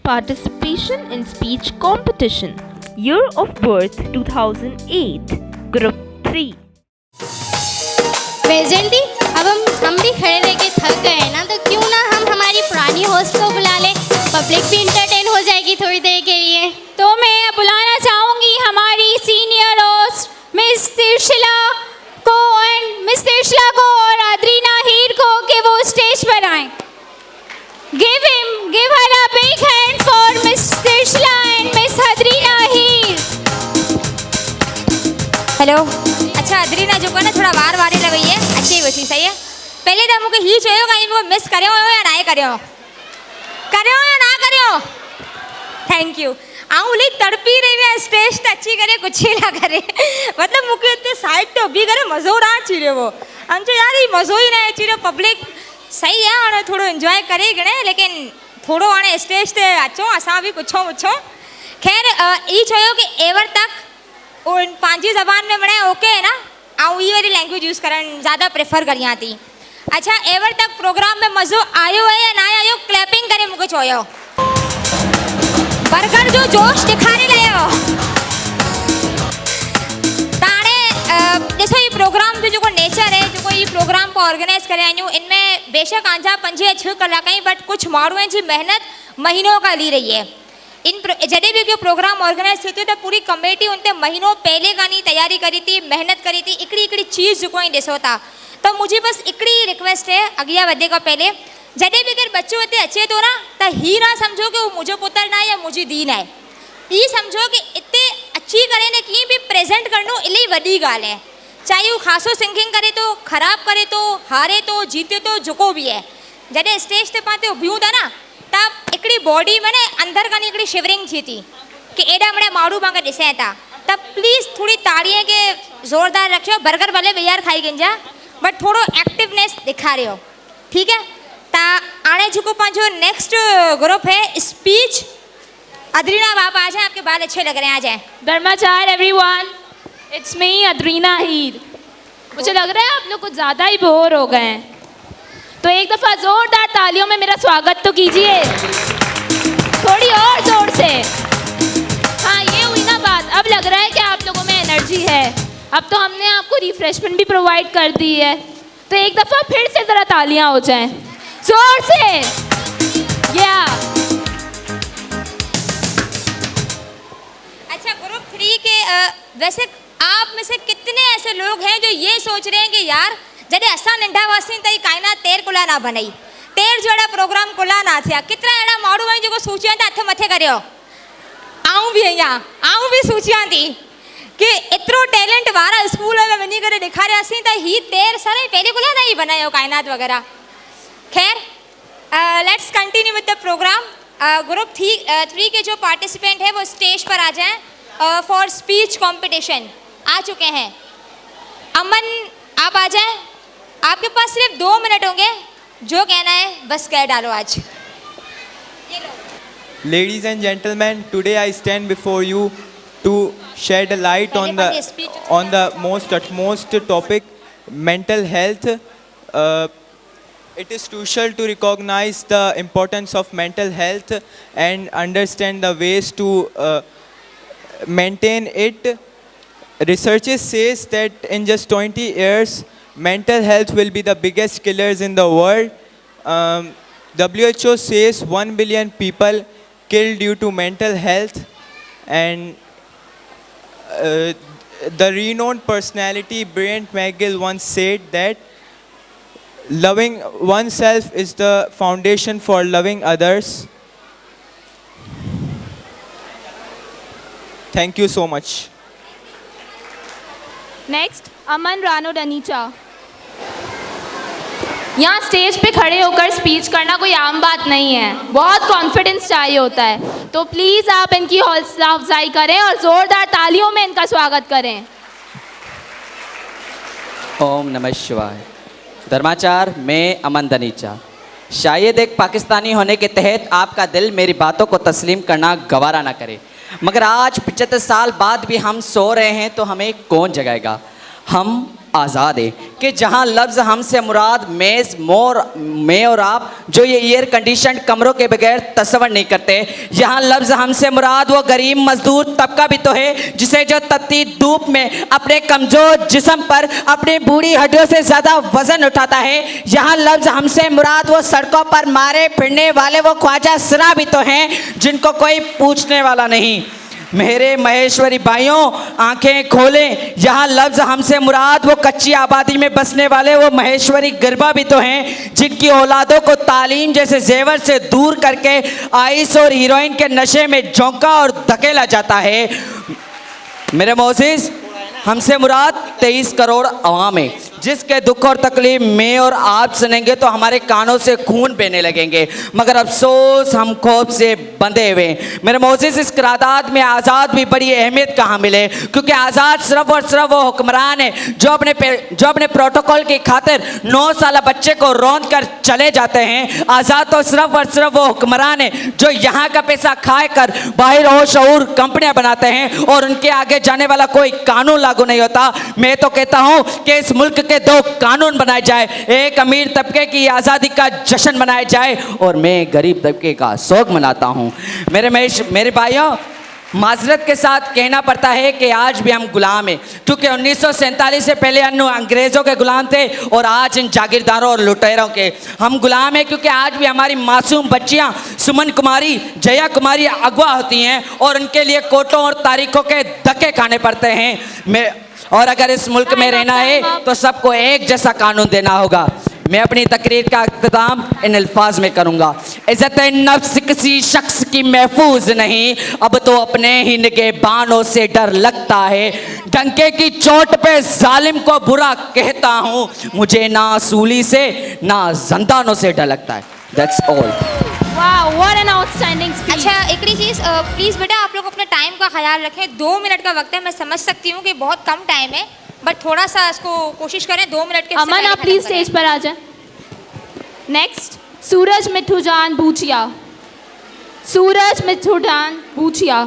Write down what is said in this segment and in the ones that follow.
Participation in Speech Competition. Year of birth 2008. Group 3. प्रेजेंटी अब हम भी खड़े रह के थक गए हैं ना, तो क्यों ना हम हमारी पुरानी होस्ट को बुला लें। पब्लिक भी इंटरटेन हो जाएगी थोड़ी देर के लिए। तो मैं बुलाना चाहूंगी हमारी सीनियर होस्ट मिस तिरशिला को और अदरीना हीर को कि वो स्टेज पर आएं। Give her a big hand for Miss Tirshila and Miss Adrina Heer. Hello. अच्छा अदरीना जो को ना थोड़ा वार वारी लग गई है, अच्छी ही बची सही है। पहले तो मुझे ही चाहिए कहीं को मिस करे हो या ना करे हो थैंक यू। आऊँ तड़पी रही मैं स्टेज तो अच्छी करे कुछ ही ना करे मतलब मुझे इतने साइड तो भी करे मज़ो ना चिड़े वो हम यार ये मज़ो ही ना चिड़े पब्लिक सही है हाणे थोड़ो एंजॉय करे गणे लेकिन थोड़ो हाणे स्टेज ते अचो असां भी कुछो मुछो। खैर ई चयो कि एवर तक उन पंहिंजी ज़बान में बणे ओके है ना, आऊँ ये वाली लैंग्वेज यूज़ करण ज़्यादा प्रेफर करियां थी। अच्छा एवर तक प्रोग्राम में मज़ो आयो है या ना आयो क्लैपिंग करे मुझे चयो। बर्गर जो जोश दिखाने लायो ताणे ॾिसो ये प्रोग्राम जो नेचर है जो ये प्रोग्राम को ऑर्गेनाइज करे आयूं इनमें बेशक आंजा 5 या 6 कलाक ही बट कुछ माण्हुनि जी मेहनत महीनों का ली रही है। इन जॾहिं भी को प्रोग्राम ऑर्गेनाइज थिए तो पूरी कमेटी उनते महीनों पहले खानी तैयारी करी थी मेहनत करी थी हिकिड़ी चीज़ जो ही ॾिसो था। तो मुझे बस हिकिड़ी रिक्वेस्ट है अॻियां वधे खां पहले जॾहिं भी अगर बच्चो इतने अचे तो ना तो ही ना समझो कि वो मुझो पुत्र ना या मुझी धी ना ये समझो कि इतने अची करे ने कहीं भी प्रेजेंट करनो इलाही वॾी ॻाल्हि है। चाहे वो खासो सिंगिंग करे तो ख़राब करे तो हारे तो जीते तो जेको भी है जॾहिं स्टेज ते पाते बीहूं था ना तब हिकिड़ी बॉडी में अंदर खानी हिकिड़ी शिवरिंग थी थी कि एॾा बड़ा माण्हू पाण ॾिसे था तब प्लीज़ थोड़ी ताड़ीअ के ज़ोरदार रखियो। बर्गर भले ॿाहिरि खाई गिंजा बट थोड़ो एक्टिवनेस दिखारियो ठीक है। ता आने जो पांचो नेक्स्ट ग्रुप है स्पीच। अदरीना बाप आ जाए आपके बाल अच्छे लग रहे हैं आ जाए। धर्माचार्य एवरीवन, इट्स मी अदरीना हीर। मुझे लग रहा है आप लोग कुछ ज़्यादा ही बोर हो गए हैं तो एक दफ़ा ज़ोरदार तालियों में मेरा स्वागत तो कीजिए थोड़ी और ज़ोर से। हाँ ये हुई ना बात, अब लग रहा है कि आप लोगों में एनर्जी है। अब तो हमने आपको रिफ्रेशमेंट भी प्रोवाइड कर दी है तो एक दफ़ा फिर से ज़रा तालियां हो जाएं जोर से। या अच्छा ग्रुप 3 के वैसे आप में से कितने ऐसे लोग हैं जो ये सोच रहे हैं कि यार जॾहिं असां नंढा हुआसीं त काइनात तेर कुला ना बनई तेर जड़ा प्रोग्राम कुला ना थिया। कितना अड़ा माण्हू आहिनि जेको सोचिया था हथ मथे करियो। आऊं भी आहियां आऊं भी सोचियां थी कि एतिरो टैलेंट वारा स्कूल में वञी करे ॾेखारियासीं त ही तेर सर पहले कुला ना ही बनायो काइनात वग़ैरह। खैर let's continue with the program. Group 3 के जो पार्टिसिपेंट है वो स्टेज पर आ जाएं फॉर स्पीच कंपटीशन। आ चुके हैं। अमन आप आ जाएं, आपके पास सिर्फ 2 मिनट होंगे, जो कहना है बस कह डालो आज। Ladies and gentlemen, today I stand before you to shed a light on the utmost topic, mental health. It is crucial to recognize the importance of mental health and understand the ways to maintain it. Researchers says that in just 20 years, mental health will be the biggest killers in the world. WHO says 1 billion people killed due to mental health, and the renowned personality Brent McGill once said that loving oneself is the foundation for loving others. Thank you so much. Next Aman रानो डनीचा। यहाँ stage पे खड़े होकर speech करना कोई आम बात नहीं है, बहुत कॉन्फिडेंस चाहिए होता है। तो प्लीज़ आप इनकी हौसला अफजाई करें और ज़ोरदार तालियों में इनका स्वागत करें। ओम नमः शिवाय। धर्माचार्य मैं अमन धनीचा। शायद एक पाकिस्तानी होने के तहत आपका दिल मेरी बातों को तस्लीम करना गवारा ना करे, मगर आज 75 साल बाद भी हम सो रहे हैं तो हमें कौन जगाएगा। हम आज़ाद है कि जहाँ लफ्ज़ हमसे मुराद मेज़ मैं और आप जो ये एयर कंडीशन कमरों के बगैर तस्वर नहीं करते, यहाँ लफ्ज़ हमसे मुराद वो गरीब मजदूर तबका भी तो है जिसे जो तपती धूप में अपने कमज़ोर जिस्म पर अपनी बूढ़ी हड्डियों से ज़्यादा वज़न उठाता है। यहाँ लफ्ज़ हमसे मुराद वो सड़कों पर मारे फिरने वाले वो ख्वाजा सिरा भी तो हैं जिनको कोई पूछने वाला नहीं। मेरे महेश्वरी भाइयों आंखें खोलें, यहाँ लफ्ज़ हमसे मुराद वो कच्ची आबादी में बसने वाले वो महेश्वरी गरबा भी तो हैं जिनकी औलादों को तालीम जैसे जेवर से दूर करके आइस और हीरोइन के नशे में झोंका और धकेला जाता है। मेरे मोअज़्ज़िज़, हमसे मुराद 23 करोड़ अवाम है जिसके दुख और तकलीफ में और आप सुनेंगे तो हमारे कानों से खून बहने लगेंगे, मगर अफसोस हम खौफ से बंधे हुए। मेरे मोअज़्ज़िज़, इस करारदाद में आज़ाद भी बड़ी अहमियत कहाँ मिले, क्योंकि आज़ाद सिर्फ और सिर्फ वो हुक्मरान है जो अपने प्रोटोकॉल की खातिर 9 साल बच्चे को रौंद कर चले जाते हैं। आज़ाद तो सिर्फ और सिर्फ वो हुक्मरान है जो यहाँ का पैसा खाए कर बाहर और शऊर कंपनियाँ बनाते हैं और उनके आगे जाने वाला कोई कानून लागू नहीं होता। मैं तो कहता हूँ कि इस मुल्क के 2 कानून बनाए जाए, एक अमीर तबके की आज़ादी का जश्न मनाया जाए और मैं गरीब तबके का शोक मनाता हूँ। मेरे भाइयों, माजरत के साथ कहना पड़ता है कि आज भी हम गुलाम हैं, क्योंकि 1947 से पहले अंग्रेज़ों के गुलाम थे और आज इन जागीरदारों और लुटेरों के हम गुलाम हैं, क्योंकि आज भी हमारी मासूम बच्चियां सुमन कुमारी, जया कुमारी अगवा होती हैं और उनके लिए कोर्टों और तारीखों के धक्के खाने पड़ते हैं। और अगर इस मुल्क में रहना है तो सबको एक जैसा कानून देना होगा। मैं अपनी तकरीर का इख्तिताम इन अल्फाज में करूँगा। इज़्ज़त नफ्स किसी शख्स की महफूज नहीं, अब तो अपने ही निगहबानों से डर लगता है। डंके की चोट पे जालिम को बुरा कहता हूँ, मुझे ना सूली से ना जंदानों से डर लगता है। That's all. Wow, what an outstanding speech. अच्छा, एक चीज़ प्लीज़ बेटा आप लोग अपने टाइम का ख्याल रखें। 2 मिनट का वक्त है, मैं समझ सकती हूँ कि बहुत कम टाइम है, बट थोड़ा सा इसको कोशिश करें 2 मिनट के। अमन, आप प्लीज स्टेज पर आ जाए। नेक्स्ट, सूरज मिठूजान भूचिया। सूरज मिठूजान भूचिया,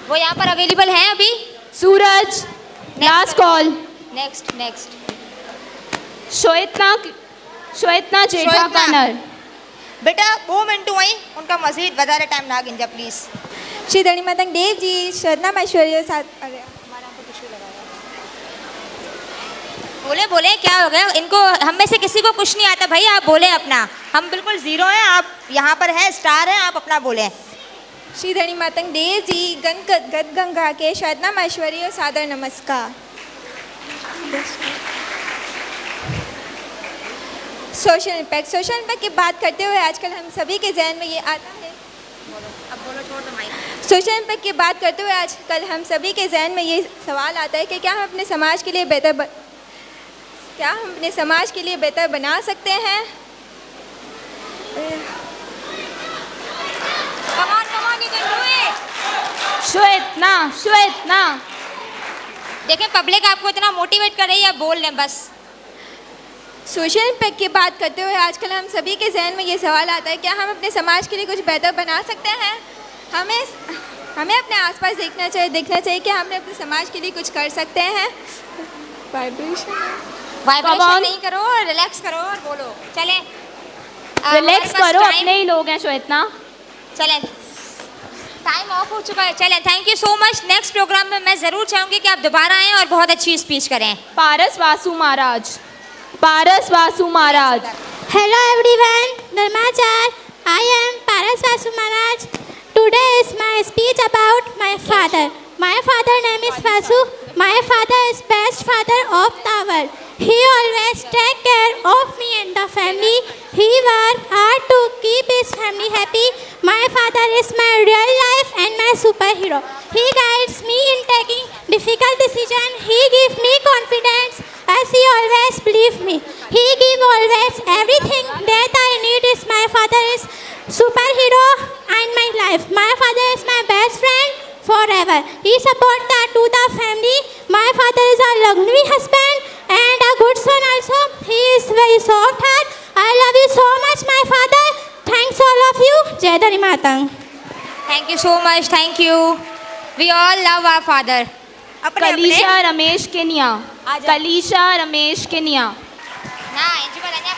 वो यहाँ पर अवेलेबल हैं अभी? सूरज, लास्ट कॉल। नेक्स्ट श्वेतना जेठा कन्नर। बेटा 2 मिनट हुई, उनका मजीद ज़्यादा टाइम ना गिंजा प्लीज़। श्री धनी मतंग देव जी, श्रद्धा महेश्वरी साथ। अरे बोले क्या हो गया इनको? हम में से किसी को कुछ नहीं आता भाई, आप बोले अपना। हम बिल्कुल ज़ीरो हैं, आप यहाँ पर है, स्टार हैं, आप अपना बोले। श्री धनी मतंग देव जी, गद गंगा के श्रद्धा महेश्वरी और सादर नमस्कार। सोशल इम्पैक्ट की बात करते हुए आजकल हम सभी के जहन में ये आता है। सोशल इम्पैक्ट की बात करते हुए आजकल हम सभी के जहन में ये सवाल आता है कि क्या हम अपने समाज के लिए बेहतर बना सकते हैं? श्वेतना देखें, पब्लिक आपको इतना मोटिवेट कर रही है, बोल लें बस। सोशल इम्पैक्ट की बात करते हुए आजकल हम सभी के जहन में ये सवाल आता है, क्या हम अपने समाज के लिए कुछ बेहतर बना सकते हैं? हमें अपने आसपास देखना चाहिए कि हम अपने समाज के लिए कुछ कर सकते हैं। वाइब्रेशन नहीं करो, रिलैक्स करो और बोलो। चले रिलैक्स करो, अपने ही लोग हैं श्वेतना। चलें, टाइम ऑफ हो चुका है। चलें, thank you so much. Next program में मैं ज़रूर चाहूँगी कि आप दोबारा आएँ और बहुत अच्छी स्पीच करें। पारस वासु महाराज। Hello everyone, Dharmachar. I am Paras Vasu Maharaj. Today is my speech about my father. My father name is Vasu. My father is best father of the world. He always take care of me and the family. He work hard to keep his family happy. My father is my real life and my superhero. He guides me in taking difficult decisions. He gives me confidence as he always believes me. He gives always everything that I need. Is my father is superhero in my life. My father is my best friend forever. He supports to the family. My father is a lovely husband and a good son also. He is very soft heart. I love you so much, my father. Thanks all of you. Jai Dhani Matang. Thank you so much. Thank you. We all love our father. Kalisha Ramesh केनिया। कलीशा रमेश किनिया।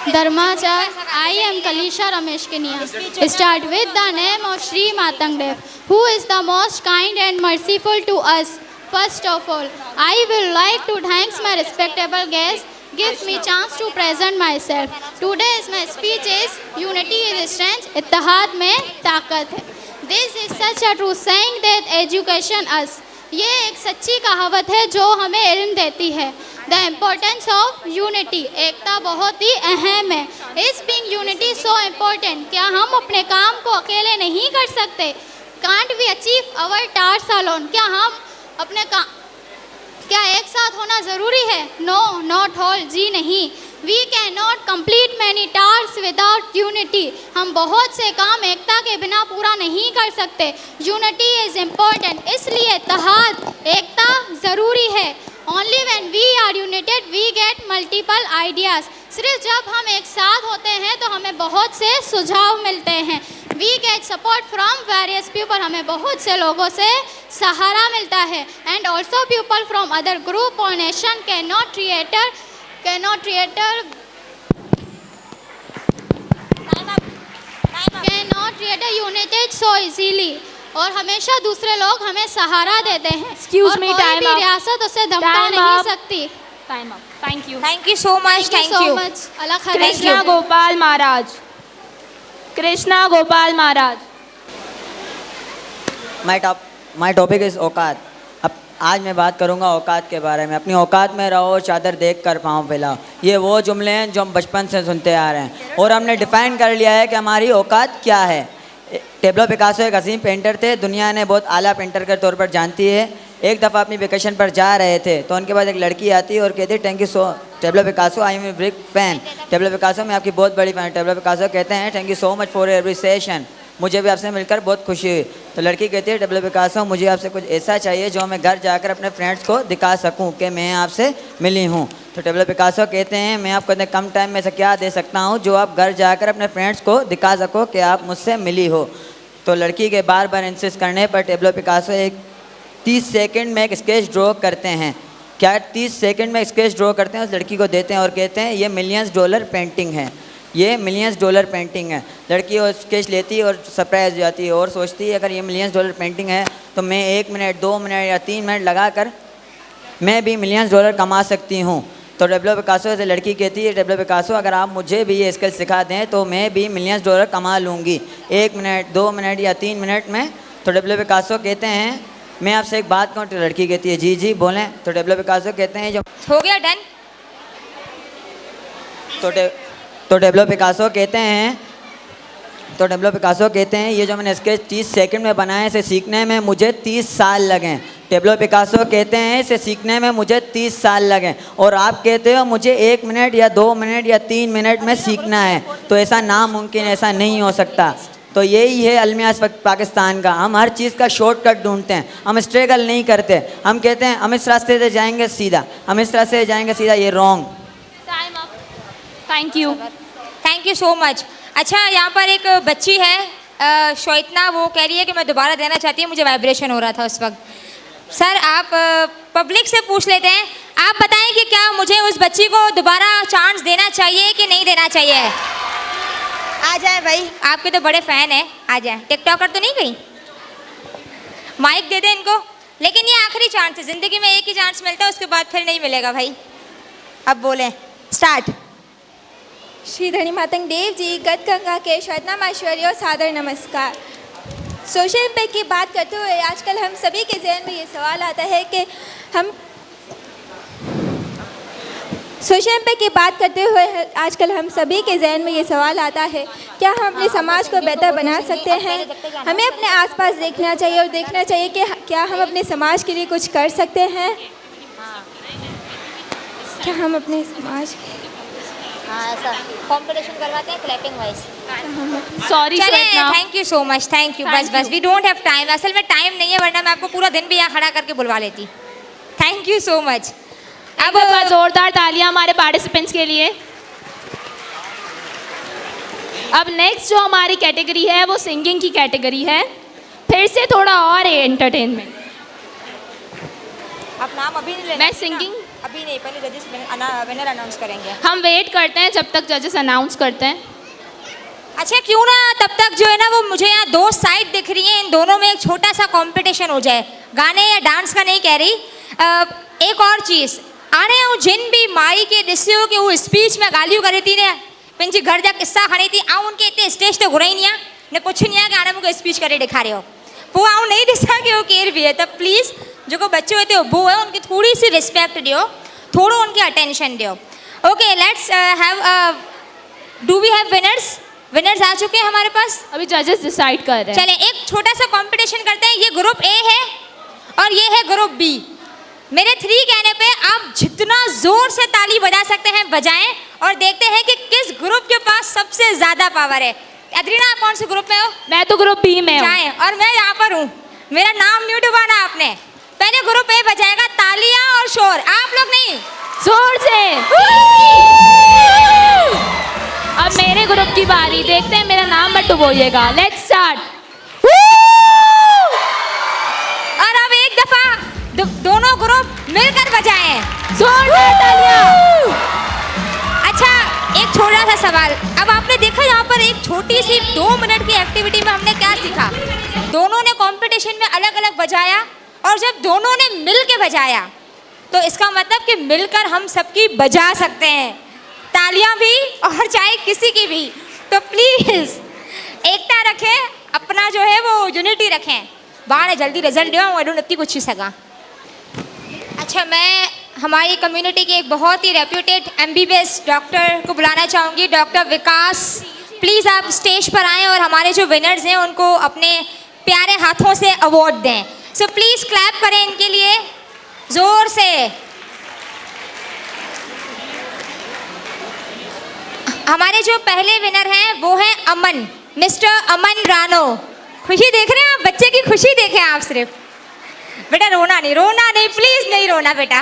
Dharmachar, I am Kalisha Ramesh Kinia. Start with the name of Sri Matangdev, who is the most kind and merciful to us. First of all, I will like to thank my respectable guests. Gives me chance to present myself. Today's my speech is Unity is strength, इत्तेहाद में ताकत है. This is such a true saying that education us. ये एक सच्ची कहावत है जो हमें इल्म देती है. The importance of unity, एकता बहुत ही अहम है. Is being unity so important? क्या हम अपने काम को अकेले नहीं कर सकते? Can't we achieve our tasks alone? क्या हम अपने क्या एक साथ होना ज़रूरी है? No, not all, जी नहीं. We cannot complete many tasks without unity. हम बहुत से काम एकता के बिना पूरा नहीं कर सकते. Unity is important. इसलिए इत्तेहाद, एकता ज़रूरी है. Only when we are united we get multiple ideas. सिर्फ जब हम एक साथ होते हैं तो हमें बहुत से सुझाव मिलते हैं. We get support from various people. हमें बहुत से लोगों से सहारा मिलता है. And also people from other group or nation cannot create a united so easily. और हमेशा दूसरे लोग हमें सहारा देते हैं. Excuse और me, कोई time भी up. रियासत उसे धमका Time नहीं up. सकती. Time up. Thank you. Thank you so much. Thank you so much. अल्लाह खैर कृष्णा रखे. गोपाल महाराज. कृष्णा गोपाल महाराज. माई टॉपिक इज़ औकात. अब आज मैं बात करूंगा औकात के बारे में. अपनी औकात में रहो, चादर देख कर पाँव फैलाओ. ये वो जुमले हैं जो हम बचपन से सुनते आ रहे हैं और हमने डिफ़ाइन कर लिया है कि हमारी औकात क्या है. टेब्लो पिकासो एक अजीम पेंटर थे. दुनिया ने बहुत आला पेंटर के तौर पर जानती है. एक दफ़ा अपनी वेकेशन पर जा रहे थे तो उनके बाद एक लड़की आती है और कहती है thank you so Pablo Picasso, I am a big fan. Pablo Picasso मैं आपकी बहुत बड़ी फैन. टेब्लो पिकासो कहते हैं thank you so much for every session. मुझे भी आपसे मिलकर बहुत खुशी हुई. तो लड़की कहती है टेब्लो पिकासो मुझे आपसे कुछ ऐसा चाहिए जो मैं घर जाकर अपने फ्रेंड्स को दिखा सकूं कि मैं आपसे मिली हूं. तो टेब्लो पिकासो कहते हैं मैं आपको इतने कम टाइम में से क्या दे सकता हूं जो आप घर जाकर अपने फ्रेंड्स को दिखा सको कि आप मुझसे मिली हो. तो लड़की के बार बार इंसिस्ट करने पर टेब्लो पिकासो एक 30 सेकंड में एक स्केच ड्रॉ करते हैं. क्या 30 सेकंड में स्केच ड्रॉ करते हैं, उस लड़की को देते हैं और कहते हैं ये $millions पेंटिंग है, ये $millions पेंटिंग है. लड़की वो स्केच लेती है और सरप्राइज हो जाती है और सोचती है अगर ये $millions पेंटिंग है तो मैं 1 मिनट 2 मिनट या 3 मिनट लगा कर मैं भी $millions कमा सकती हूँ. तो टेब्लो पिकासो से लड़की कहती है टेब्लो पिकासो अगर आप मुझे भी ये स्किल सिखा दें तो मैं भी $millions कमा लूँगी 1 मिनट 2 मिनट या 3 मिनट में. तो टेब्लो पिकासो कहते हैं मैं आपसे एक बात कहूँ. तो लड़की कहती है जी जी बोलें. तो टेब्लो पिकासो कहते हैं जो हो गया डन. तो टेब्लो पिकासो कहते हैं ये जो मैंने स्केच 30 सेकंड में बनाया इसे सीखने में मुझे 30 साल लगे. टेब्लो पिकासो कहते हैं इसे सीखने में मुझे 30 साल लगे और आप कहते हो मुझे 1 मिनट या 2 मिनट या 3 मिनट में सीखना है. तो ऐसा नामुमकिन, ऐसा नहीं हो सकता. तो यही है अलमिया इस वक्त पाकिस्तान का. हम हर चीज़ का शॉर्टकट ढूंढते हैं, हम स्ट्रगल नहीं करते. हम कहते हैं हम इस रास्ते से जाएंगे सीधा, हम इस रास्ते से जाएंगे सीधा, ये wrong. Time up. Thank you. Thank you so much. अच्छा यहाँ पर एक बच्ची है श्वेतना, वो कह रही है कि मैं दोबारा देना चाहती हूँ, मुझे वाइब्रेशन हो रहा था उस वक्त. सर आप पब्लिक से पूछ लेते हैं, आप बताएं कि क्या मुझे उस बच्ची को दोबारा चांस देना चाहिए कि नहीं देना चाहिए. आ जाए भाई, आपके तो बड़े फ़ैन हैं, आ जाए. टिकटॉकर तो नहीं गई, माइक दे दें इनको. लेकिन ये आखिरी चांस है, ज़िंदगी में एक ही चांस मिलता है, उसके बाद फिर नहीं मिलेगा भाई. अब बोलें, स्टार्ट. श्री धनी मातंग देव जी, गद गंगा के शतनाम ऐश्वर्य और सादर नमस्कार. सोशल इम्पैक्ट की बात करते हुए आजकल हम सभी के जहन में ये सवाल आता है कि क्या हम अपने समाज को बेहतर बना सकते हैं. हमें अपने आसपास देखना चाहिए और देखना चाहिए कि क्या हम अपने समाज के लिए कुछ कर सकते हैं. क्या हम अपने समाज ऐसा कॉम्पिटिशन करवाते हैं clapping wise. Sorry Shwetna. Thank you so much. Thank you. बस वी डोंट हैव टाइम. असल में टाइम नहीं है, वरना मैं आपको पूरा दिन भी यहाँ खड़ा करके बुलवा लेती. Thank you so much. अब जोरदार तालियां हमारे पार्टिसिपेंट्स के लिए. अब नेक्स्ट जो हमारी कैटेगरी है वो सिंगिंग की कैटेगरी है. फिर से थोड़ा और एंटरटेनमेंट. आप नाम अभी नहीं लेना. मैं सिंगिंग अभी नहीं, पहले जजेस विनर अनाउंस करेंगे। हम वेट करते हैं जब तक जजेस अनाउंस करते हैं। अच्छा, क्यों ना तब तक जो है ना, वो मुझे यहाँ 2 साइड दिख रही हैं, इन दोनों में एक छोटा सा कंपटीशन हो जाए, गाने या डांस का नहीं कह रही। एक और चीज़ आने हूँ, जिन भी माई के ॾिसियो कि वो स्पीच में ॻाल्हियूं करे थी ने, पंहिंजी घर जा किस्सा खणे थी, आऊं उनके इतने स्टेज ते घुराईंदी आहियां, ने पुछंदी आहियां कि हाणे मूंखे स्पीच करे ॾेखारियो, पोइ आऊं नहीं ॾिसां कि वो केरु बि आहे। त प्लीज़ जेको बच्चो हिते उभो है उनखे थोड़ी सी रिस्पेक्ट ॾियो, थोड़ो उनखे अटेंशन ॾियो। Okay, let's have, do we have winners? Winners आ चुके हैं हमारे पास, अभी जजेस डिसाइड कर रहे हैं। चले एक छोटा सा कंपटीशन करते हैं। ये ग्रुप ए है और ये है ग्रुप बी। मेरे 3 कहने पे आप जितना जोर से ताली बजा सकते हैं बजाएं, और देखते हैं कि किस ग्रुप के पास सबसे ज्यादा पावर है। अद्रीना, आप कौन से ग्रुप में हो? मैं तो ग्रुप बी में हूँ। जाएं, और मैं यहाँ पर हूँ, मेरा नाम नहीं डुबाना आपने। पहले ग्रुप ए बजाएगा, तालियां और शोर, आप लोग नहीं, जोर से। अब मेरे ग्रुप की बारी, देखते हैं मेरा नाम मत डुबोइएगा। Let's start. और अब एक दफा दोनों ग्रुप मिलकर बजाएं, जोरदार तालियां। अच्छा, एक छोटा सा सवाल, अब आपने देखा यहाँ पर एक छोटी सी 2 मिनट की एक्टिविटी में हमने क्या सीखा? दोनों ने कंपटीशन में अलग अलग बजाया, और जब दोनों ने मिल के बजाया तो इसका मतलब कि मिलकर हम सबकी बजा सकते हैं, तालियां भी और चाहे किसी की भी। तो प्लीज़ एकता रखें, अपना जो है वो यूनिटी रखें। बाहर जल्दी रिजल्ट दियो, एडो नती कुछ सका। अच्छा, मैं हमारी कम्युनिटी के एक बहुत ही रेप्यूटेड MBBS डॉक्टर को बुलाना चाहूँगी, डॉक्टर विकास। प्लीज़ आप स्टेज पर आएँ और हमारे जो विनर्स हैं उनको अपने प्यारे हाथों से अवार्ड दें। सो प्लीज़ क्लैप करें इनके लिए ज़ोर से। हमारे जो पहले विनर हैं वो हैं अमन, मिस्टर अमन रानो। खुशी देख रहे हैं आप, बच्चे की खुशी देखें आप सिर्फ। बेटा रोना नहीं, प्लीज नहीं रोना बेटा,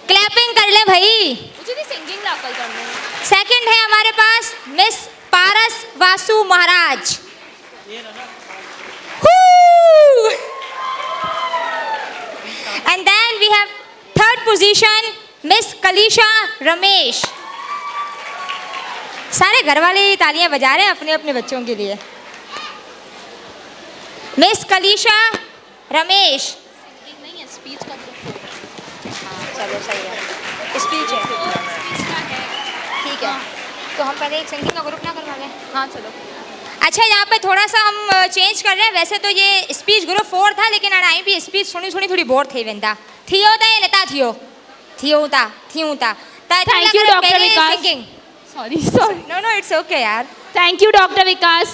क्लैपिंग कर ले भाई। सेकंड है हमारे पास miss Paras Vasu Maharaj. And then we have third position miss Kalisha Ramesh. सारे घर वाले तालियां बजा रहे हैं अपने अपने बच्चों के लिए। मिस कलिशा रमेश। नहीं है, स्पीच का चलो सही है, स्पीच है, ठीक है। तो हम पहले एक सिंगिंग का ग्रुप ना करवा लें? हाँ चलो। अच्छा, यहाँ पे थोड़ा सा हम चेंज कर रहे हैं। वैसे तो ये स्पीच ग्रुप 4 था, लेकिन अड़ाई भी स्पीच सुनी थोड़ी बोर थी वेंदा थियो था ये नता थियो था। Thank you doctor Vikas. Sorry, no it's okay यार। Thank you doctor Vikas.